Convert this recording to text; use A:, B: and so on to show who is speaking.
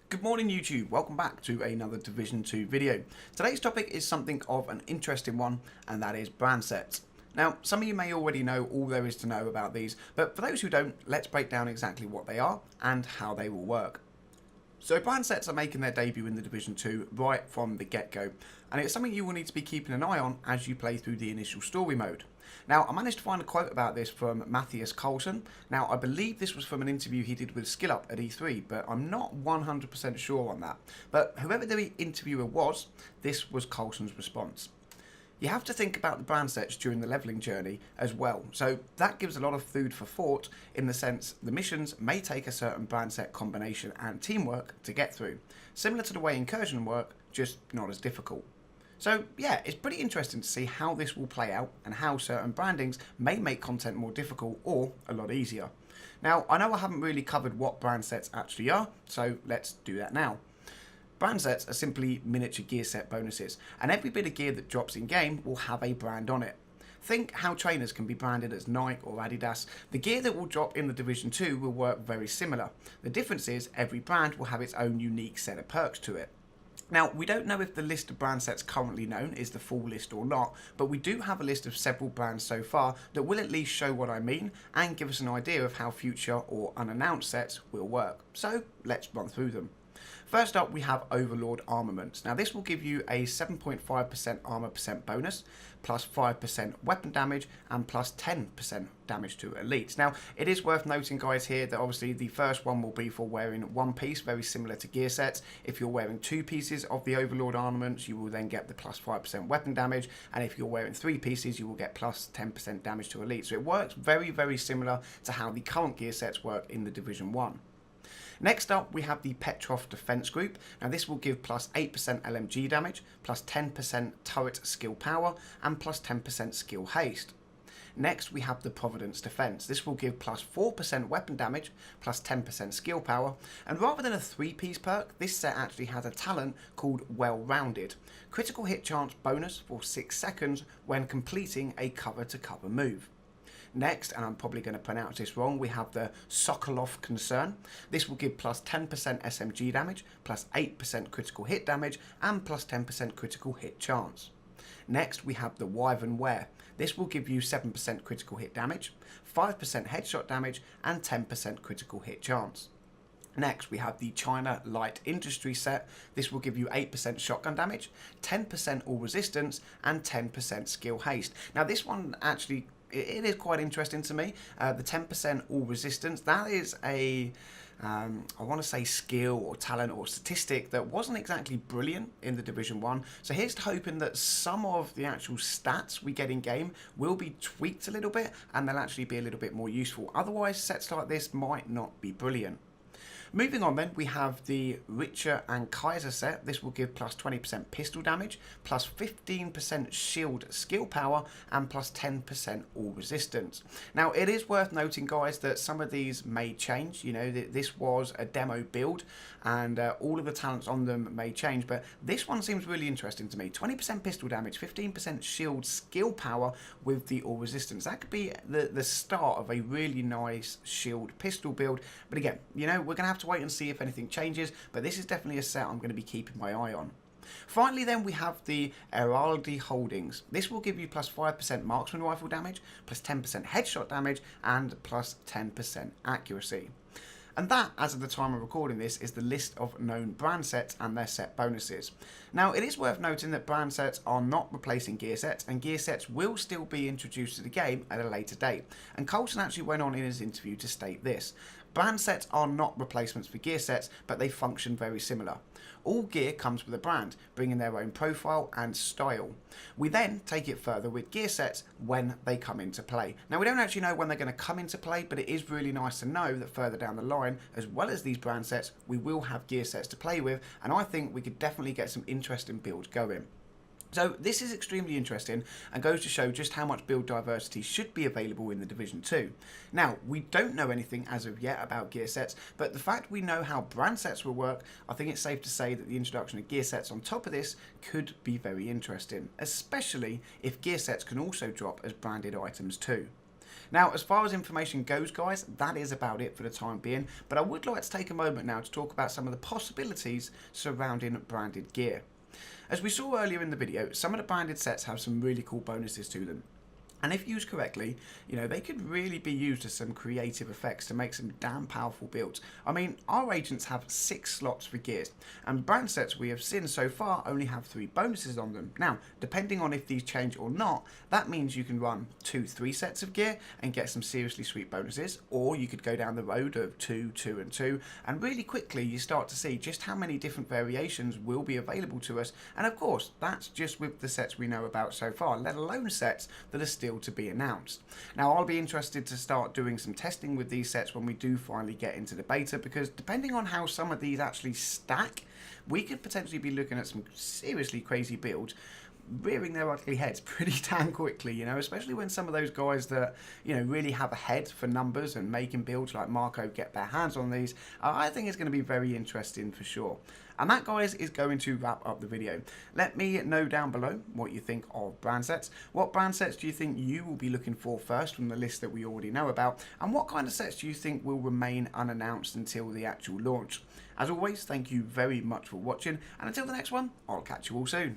A: Good morning YouTube, welcome back to another Division 2 video. Today's topic is something of an interesting one, and that is brand sets. Now, some of you may already know all there is to know about these, but for those who don't, let's break down exactly what they are and how they will work. So brand sets are making their debut in the Division 2 right from the get-go, and it's something you will need to be keeping an eye on as you play through the initial story mode. Now, I managed to find a quote about this from Matheus Colton. Now, I believe this was from an interview he did with SkillUp at E3, but I'm not 100% sure on that. But whoever the interviewer was, this was Colton's response. You have to think about the brand sets during the leveling journey as well, so that gives a lot of food for thought in the sense the missions may take a certain brand set combination and teamwork to get through, similar to the way incursion work, just not as difficult. So yeah, it's pretty interesting to see how this will play out and how certain brandings may make content more difficult or a lot easier. Now, I know I haven't really covered what brand sets actually are, so let's do that now. Brand sets are simply miniature gear set bonuses, and every bit of gear that drops in game will have a brand on it. Think how trainers can be branded as Nike or Adidas. The gear that will drop in the Division 2 will work very similar. The difference is every brand will have its own unique set of perks to it. Now, we don't know if the list of brand sets currently known is the full list or not, but we do have a list of several brands so far that will at least show what I mean and give us an idea of how future or unannounced sets will work. So let's run through them. First up, we have Overlord Armaments. Now, this will give you a 7.5% armor percent bonus, plus 5% weapon damage, and plus 10% damage to elites. Now, it is worth noting, guys, here that obviously the first one will be for wearing one piece, very similar to gear sets. If you're wearing two pieces of the Overlord Armaments, you will then get the plus 5% weapon damage, and if you're wearing three pieces, you will get plus 10% damage to elite. So it works very, very similar to how the current gear sets work in the Division 1. Next up, we have the Petrov Defense Group. Now, this will give plus 8% LMG damage, plus 10% turret skill power, and plus 10% skill haste. Next, we have the Providence Defense. This will give plus 4% weapon damage, plus 10% skill power, and rather than a 3-piece perk, this set actually has a talent called Well-Rounded. Critical hit chance bonus for 6 seconds when completing a cover-to-cover move. Next, and I'm probably going to pronounce this wrong, we have the Sokolov Concern. This will give plus 10% SMG damage, plus 8% critical hit damage, and plus 10% critical hit chance. Next, we have the Wyvern Wear. This will give you 7% critical hit damage, 5% headshot damage, and 10% critical hit chance. Next, we have the China Light Industry set. This will give you 8% shotgun damage, 10% all resistance, and 10% skill haste. Now, this one actually, it is quite interesting to me. The 10% all resistance, that is a, I want to say skill or talent or statistic that wasn't exactly brilliant in the Division 1. So here's to hoping that some of the actual stats we get in game will be tweaked a little bit and they'll actually be a little bit more useful. Otherwise, sets like this might not be brilliant. Moving on then, we have the Richter and Kaiser set. This will give plus 20% pistol damage, plus 15% shield skill power, and plus 10% all resistance. Now, it is worth noting, guys, that some of these may change. You know, this was a demo build, and all of the talents on them may change, but this one seems really interesting to me. 20% pistol damage, 15% shield skill power with the all resistance. That could be the start of a really nice shield pistol build, but again, you know, we're going to have to wait and see if anything changes, but this is definitely a set I'm going to be keeping my eye on. Finally then, we have the Heraldi Holdings. This will give you plus 5% marksman rifle damage, plus 10% headshot damage, and plus 10% accuracy. And that, as of the time of recording this, is the list of known brand sets and their set bonuses. Now, it is worth noting that brand sets are not replacing gear sets, and gear sets will still be introduced to the game at a later date. And Colton actually went on in his interview to state this. Brand sets are not replacements for gear sets, but they function very similar. All gear comes with a brand, bringing their own profile and style. We then take it further with gear sets when they come into play. Now, we don't actually know when they're going to come into play, but it is really nice to know that further down the line, as well as these brand sets, we will have gear sets to play with, and I think we could definitely get some interesting builds going. So this is extremely interesting and goes to show just how much build diversity should be available in the Division 2. Now, we don't know anything as of yet about gear sets, but the fact we know how brand sets will work, I think it's safe to say that the introduction of gear sets on top of this could be very interesting, especially if gear sets can also drop as branded items too. Now, as far as information goes, guys, that is about it for the time being, but I would like to take a moment now to talk about some of the possibilities surrounding branded gear. As we saw earlier in the video, some of the branded sets have some really cool bonuses to them. And if used correctly, they could really be used as some creative effects to make some damn powerful builds. I mean, our agents have 6 slots for gears, and brand sets we have seen so far only have 3 bonuses on them. Now, depending on if these change or not, that means you can run 2-3 sets of gear and get some seriously sweet bonuses, or you could go down the road of 2, 2 and 2, and really quickly you start to see just how many different variations will be available to us. And of course, that's just with the sets we know about so far, let alone sets that are still to be announced. Now, I'll be interested to start doing some testing with these sets when we do finally get into the beta, because depending on how some of these actually stack, we could potentially be looking at some seriously crazy builds rearing their ugly heads pretty damn quickly, especially when some of those guys that, really have a head for numbers and making builds like Marco get their hands on these. I think it's going to be very interesting for sure. And that, guys, is going to wrap up the video. Let me know down below what you think of brand sets. What brand sets do you think you will be looking for first from the list that we already know about? And what kind of sets do you think will remain unannounced until the actual launch? As always, thank you very much for watching. And until the next one, I'll catch you all soon.